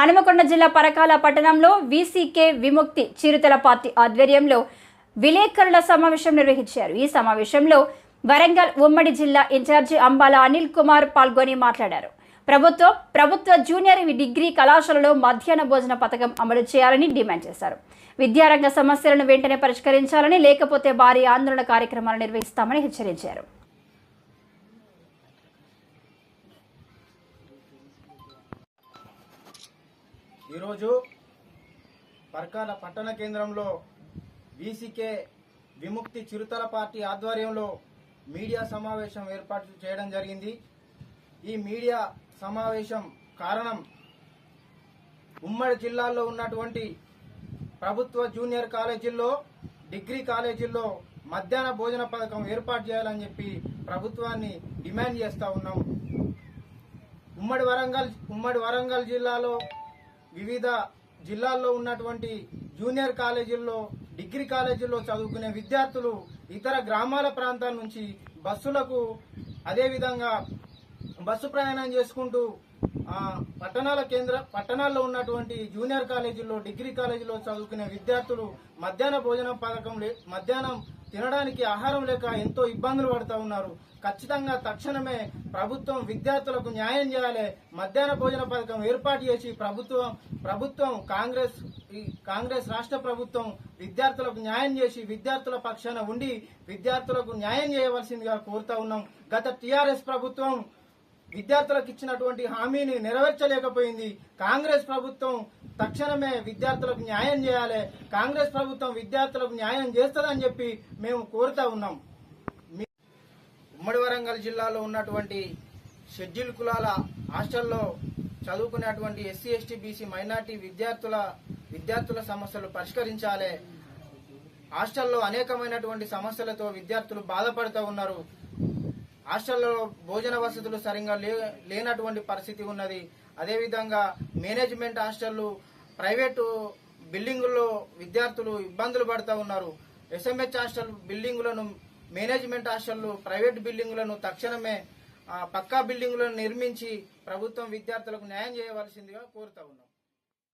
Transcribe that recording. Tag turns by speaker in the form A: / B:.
A: హనుమకొండ జిల్లా పరకాల పట్టణంలో వీసీకే విముక్తి చిరుతల పార్టీ ఆధ్వర్యంలో విలేకరుల సమావేశం నిర్వహించారు. ఈ సమావేశంలో వరంగల్ ఉమ్మడి జిల్లా ఇన్ఛార్జి అంబాల అనిల్ కుమార్ పాల్గొని మాట్లాడారు. ప్రభుత్వ జూనియర్ డిగ్రీ కళాశాలలో మధ్యాహ్న భోజన పథకం అమలు చేయాలని డిమాండ్ చేశారు. విద్యారంగ సమస్యలను వెంటనే పరిష్కరించాలని, లేకపోతే భారీ ఆందోళన కార్యక్రమాలు నిర్వహిస్తామని హెచ్చరించారు.
B: ఈరోజు పరకాల పట్టణ కేంద్రంలో వీసీకే విముక్తి చిరుతల పార్టీ ఆధ్వర్యంలో మీడియా సమావేశం ఏర్పాటు చేయడం జరిగింది. ఈ మీడియా సమావేశం కారణం ఉమ్మడి జిల్లాల్లో ఉన్నటువంటి ప్రభుత్వ జూనియర్ కాలేజీల్లో, డిగ్రీ కాలేజీల్లో మధ్యాహ్న భోజన పథకం ఏర్పాటు చేయాలని చెప్పి ప్రభుత్వాన్ని డిమాండ్ చేస్తూ ఉన్నాం. ఉమ్మడి వరంగల్ జిల్లాలో వివిధ జిల్లాల్లో ఉన్నటువంటి జూనియర్ కాలేజీల్లో, డిగ్రీ కాలేజీల్లో చదువుకునే విద్యార్థులు ఇతర గ్రామాల ప్రాంతాల నుంచి అదేవిధంగా బస్సు ప్రయాణం చేసుకుంటూ పట్టణాల్లో ఉన్నటువంటి జూనియర్ కాలేజీల్లో, డిగ్రీ కాలేజీలో చదువుకునే విద్యార్థులు మధ్యాహ్నం తినడానికి ఆహారం లేక ఎంతో ఇబ్బందులు పడుతూ ఉన్నారు. ఖచ్చితంగా తక్షణమే ప్రభుత్వం విద్యార్థులకు న్యాయం చేయాలి. మధ్యాహ్న భోజన పథకం ఏర్పాటు చేసి ప్రభుత్వం కాంగ్రెస్ రాష్ట్ర ప్రభుత్వం విద్యార్థులకు న్యాయం చేసి విద్యార్థుల పక్షాన ఉండి విద్యార్థులకు న్యాయం చేయవలసిందిగా కోరుతా ఉన్నాం. గత టీఆర్ఎస్ ప్రభుత్వం విద్యార్థులకు ఇచ్చినటువంటి హామీని నెరవేర్చలేకపోయింది. కాంగ్రెస్ ప్రభుత్వం తక్షణమే విద్యార్థులకు న్యాయం చేయాలి. కాంగ్రెస్ ప్రభుత్వం విద్యార్థులకు న్యాయం చేస్తుందని చెప్పి మేము కోరుతా ఉన్నాం. ఉమ్మడి వరంగల్ జిల్లాలో ఉన్నటువంటి షెడ్యూల్ కులాల హాస్టల్లో చదువుకునేటువంటి ఎస్సీ, ఎస్టీ, బీసీ, మైనార్టీ విద్యార్థుల సమస్యలు పరిష్కరించాలి. హాస్టల్లో అనేకమైనటువంటి సమస్యలతో విద్యార్థులు బాధపడుతూ ఉన్నారు. హాస్టల్లో భోజన వసతులు సరిగా లేనటువంటి పరిస్థితి ఉన్నది. అదేవిధంగా మేనేజ్మెంట్ హాస్టళ్లు, ప్రైవేటు బిల్డింగుల్లో విద్యార్థులు ఇబ్బందులు పడుతూ ఉన్నారు. ఎస్ఎంహెచ్ హాస్టల్ బిల్డింగులను, మేనేజ్మెంట్ హాస్టళ్లు, ప్రైవేట్ బిల్డింగులను తక్షణమే పక్కా బిల్డింగులను నిర్మించి ప్రభుత్వం విద్యార్థులకు న్యాయం చేయవలసిందిగా కోరుతా ఉన్నాం.